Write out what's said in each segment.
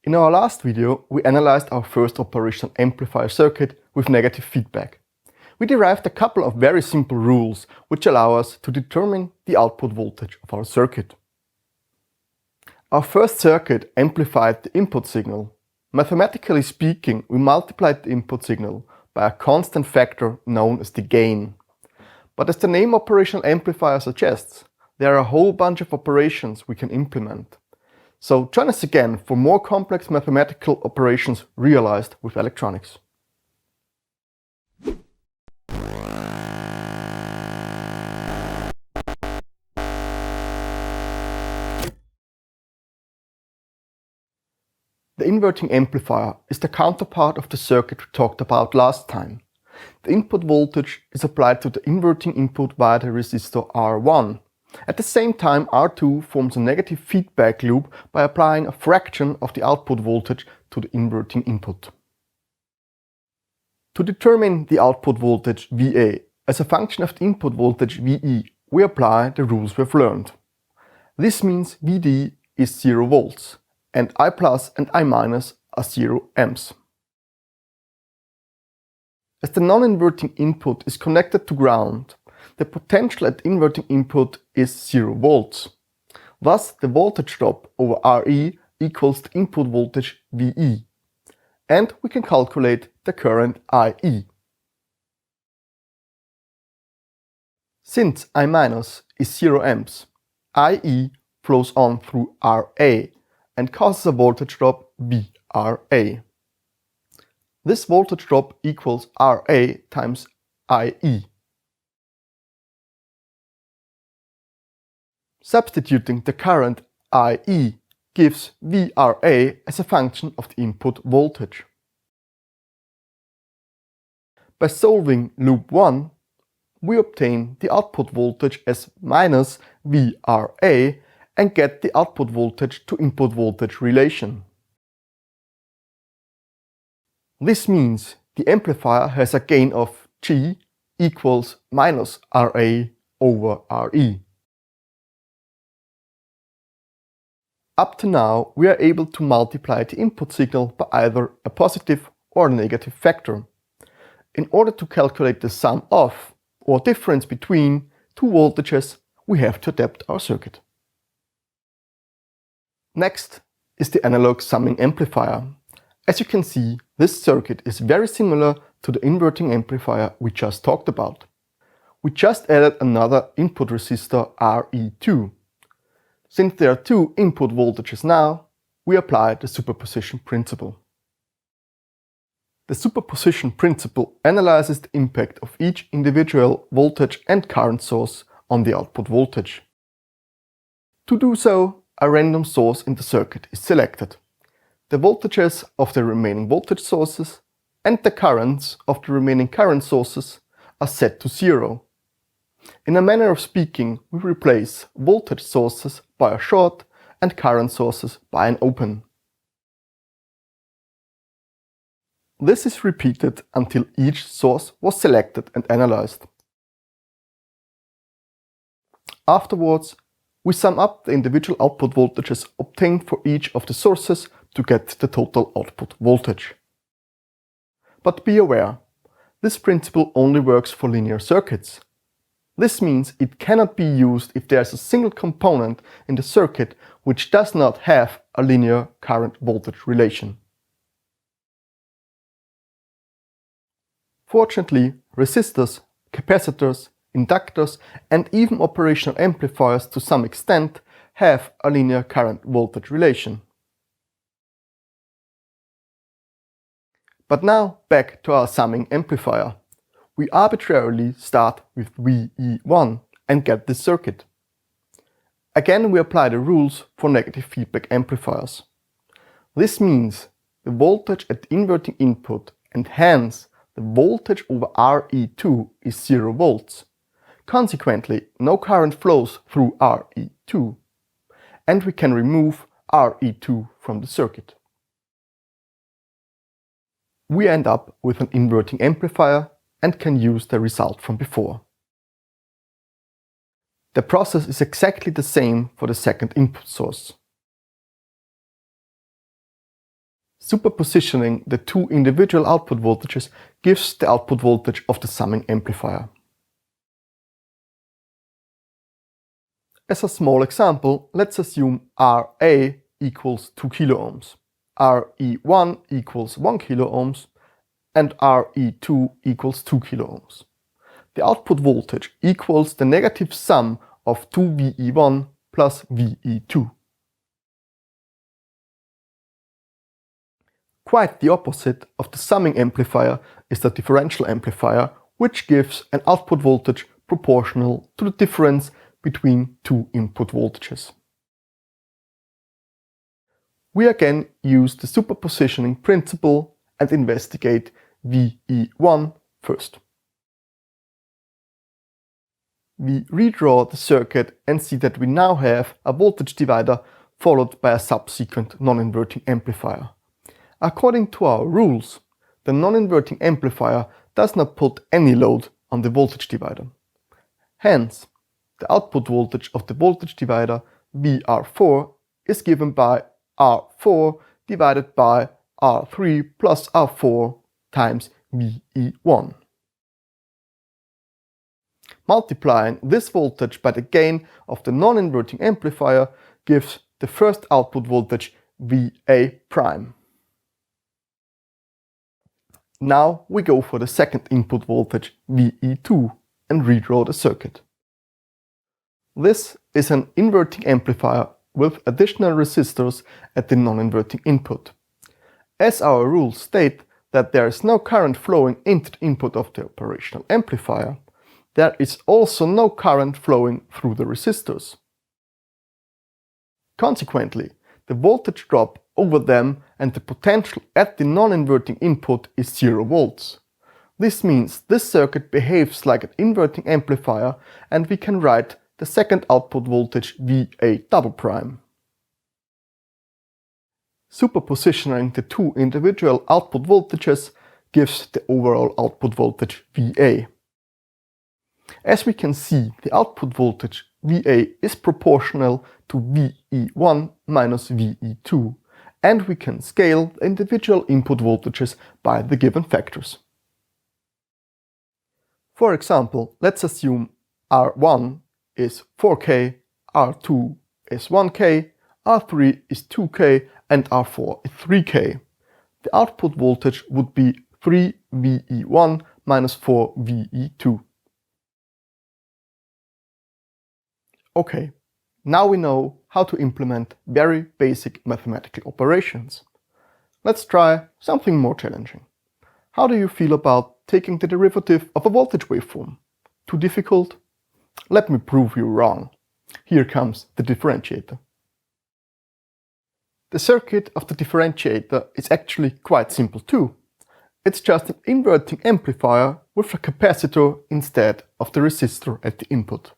In our last video, we analyzed our first operational amplifier circuit with negative feedback. We derived a couple of very simple rules which allow us to determine the output voltage of our circuit. Our first circuit amplified the input signal. Mathematically speaking, we multiplied the input signal by a constant factor known as the gain. But as the name operational amplifier suggests, there are a whole bunch of operations we can implement. So join us again for more complex mathematical operations realized with electronics. The inverting amplifier is the counterpart of the circuit we talked about last time. The input voltage is applied to the inverting input via the resistor R1. At the same time, R2 forms a negative feedback loop by applying a fraction of the output voltage to the inverting input. To determine the output voltage VA as a function of the input voltage VE, we apply the rules we've learned. This means VD is 0 volts and I plus and I minus are 0 amps. As the non-inverting input is connected to ground, the potential at the inverting input is 0 volts. Thus, the voltage drop over RE equals the input voltage VE. And we can calculate the current IE. Since I minus is 0 amps, IE flows on through RA and causes a voltage drop VRA. This voltage drop equals RA times IE. Substituting the current IE gives VRA as a function of the input voltage. By solving loop 1, we obtain the output voltage as minus VRA and get the output voltage to input voltage relation. This means the amplifier has a gain of G equals minus RA over RE. Up to now, we are able to multiply the input signal by either a positive or a negative factor. In order to calculate the sum of or difference between two voltages, we have to adapt our circuit. Next is the analog summing amplifier. As you can see, this circuit is very similar to the inverting amplifier we just talked about. We just added another input resistor RE2. Since there are two input voltages now, we apply the superposition principle. The superposition principle analyzes the impact of each individual voltage and current source on the output voltage. To do so, a random source in the circuit is selected. The voltages of the remaining voltage sources and the currents of the remaining current sources are set to 0. In a manner of speaking, we replace voltage sources by a short and current sources by an open. This is repeated until each source was selected and analyzed. Afterwards, we sum up the individual output voltages obtained for each of the sources to get the total output voltage. But be aware, this principle only works for linear circuits. This means it cannot be used if there is a single component in the circuit which does not have a linear current-voltage relation. Fortunately, resistors, capacitors, inductors and even operational amplifiers to some extent have a linear current-voltage relation. But now back to our summing amplifier. We arbitrarily start with VE1 and get this circuit. Again, we apply the rules for negative feedback amplifiers. This means the voltage at the inverting input and hence the voltage over RE2 is 0 volts. Consequently, no current flows through RE2 and we can remove RE2 from the circuit. We end up with an inverting amplifier and can use the result from before. The process is exactly the same for the second input source. Superpositioning the two individual output voltages gives the output voltage of the summing amplifier. As a small example, let's assume RA equals 2 kiloohms, RE1 equals 1 kiloohms, and RE2 equals 2 kiloohms. The output voltage equals the negative sum of 2 VE1 plus VE2. Quite the opposite of the summing amplifier is the differential amplifier, which gives an output voltage proportional to the difference between two input voltages. We again use the superpositioning principle and investigate VE1 first. We redraw the circuit and see that we now have a voltage divider followed by a subsequent non-inverting amplifier. According to our rules, the non-inverting amplifier does not put any load on the voltage divider. Hence, the output voltage of the voltage divider VR4 is given by R4 divided by R3 plus R4 times VE1. Multiplying this voltage by the gain of the non-inverting amplifier gives the first output voltage VA prime. Now we go for the second input voltage VE2 and redraw the circuit. This is an inverting amplifier with additional resistors at the non-inverting input. As our rules state that there is no current flowing into the input of the operational amplifier, there is also no current flowing through the resistors. Consequently, the voltage drop over them and the potential at the non-inverting input is 0 volts. This means this circuit behaves like an inverting amplifier and we can write the second output voltage VA double prime. Superpositioning the two individual output voltages gives the overall output voltage VA. As we can see, the output voltage VA is proportional to VE1 minus VE2, and we can scale the individual input voltages by the given factors. For example, let's assume R1 is 4K, R2 is 1K, R3 is 2K, and R4 is 3K. The output voltage would be 3 VE1 minus 4 VE2. Okay, now we know how to implement very basic mathematical operations. Let's try something more challenging. How do you feel about taking the derivative of a voltage waveform? Too difficult? Let me prove you wrong. Here comes the differentiator. The circuit of the differentiator is actually quite simple too. It's just an inverting amplifier with a capacitor instead of the resistor at the input.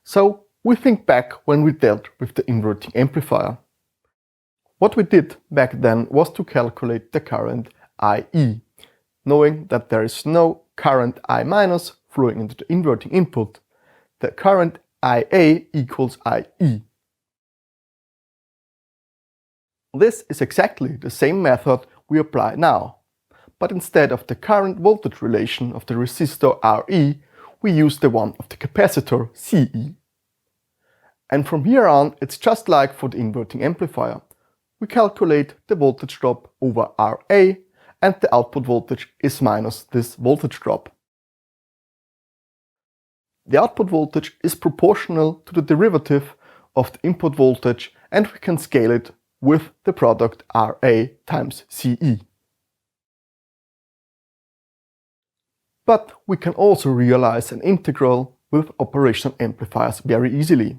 So we think back when we dealt with the inverting amplifier. What we did back then was to calculate the current IE, knowing that there is no current I minus flowing into the inverting input. The current IA equals IE. This is exactly the same method we apply now, but instead of the current voltage relation of the resistor RE, we use the one of the capacitor CE. And from here on, it's just like for the inverting amplifier. We calculate the voltage drop over RA, and the output voltage is minus this voltage drop. The output voltage is proportional to the derivative of the input voltage, and we can scale it with the product RA times CE. But we can also realize an integral with operational amplifiers very easily.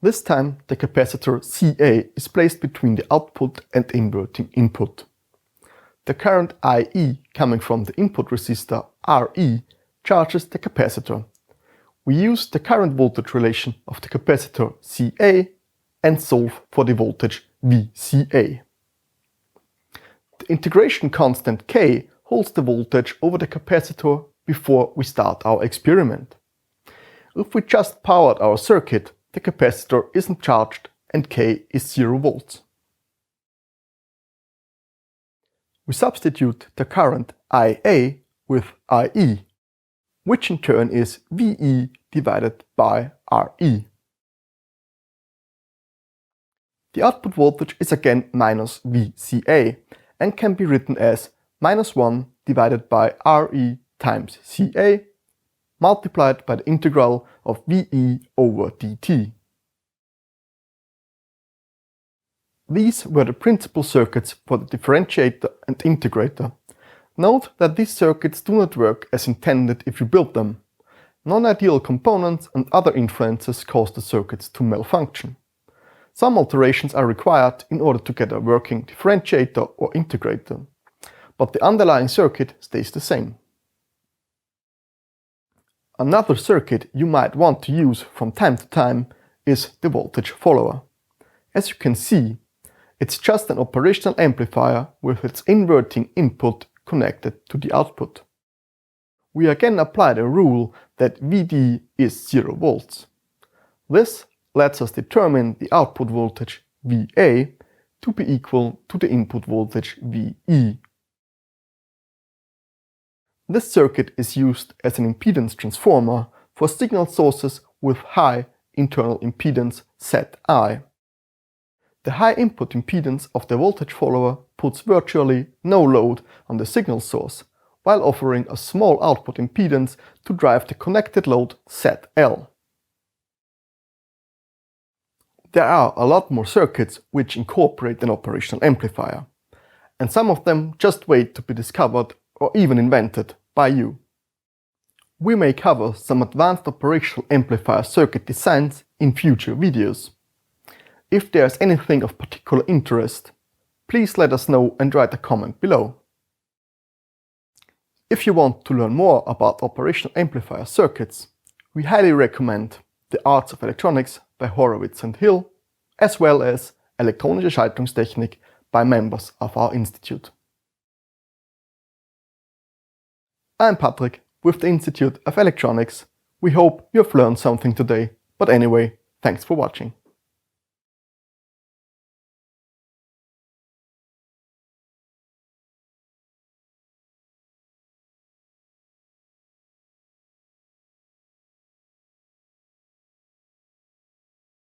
This time the capacitor CA is placed between the output and the inverting input. The current IE coming from the input resistor RE charges the capacitor. We use the current voltage relation of the capacitor CA and solve for the voltage VCA. The integration constant K holds the voltage over the capacitor before we start our experiment. If we just powered our circuit, the capacitor isn't charged and K is 0 volts. We substitute the current IA with IE, which in turn is VE divided by RE. The output voltage is again minus VCA and can be written as minus 1 divided by RE times CA multiplied by the integral of VE over dt. These were the principal circuits for the differentiator and integrator. Note that these circuits do not work as intended if you build them. Non-ideal components and other influences cause the circuits to malfunction. Some alterations are required in order to get a working differentiator or integrator, but the underlying circuit stays the same. Another circuit you might want to use from time to time is the voltage follower. As you can see, it's just an operational amplifier with its inverting input connected to the output. We again apply the rule that Vd is 0 volts. This lets us determine the output voltage Va to be equal to the input voltage Ve. This circuit is used as an impedance transformer for signal sources with high internal impedance Zi. The high input impedance of the voltage follower puts virtually no load on the signal source, while offering a small output impedance to drive the connected load ZL. There are a lot more circuits which incorporate an operational amplifier, and some of them just wait to be discovered or even invented by you. We may cover some advanced operational amplifier circuit designs in future videos. If there's anything of particular interest, please let us know and write a comment below. If you want to learn more about operational amplifier circuits, we highly recommend The Arts of Electronics by Horowitz and Hill, as well as Elektronische Schaltungstechnik by members of our institute. I'm Patrick with the Institute of Electronics. We hope you've learned something today, but anyway, thanks for watching.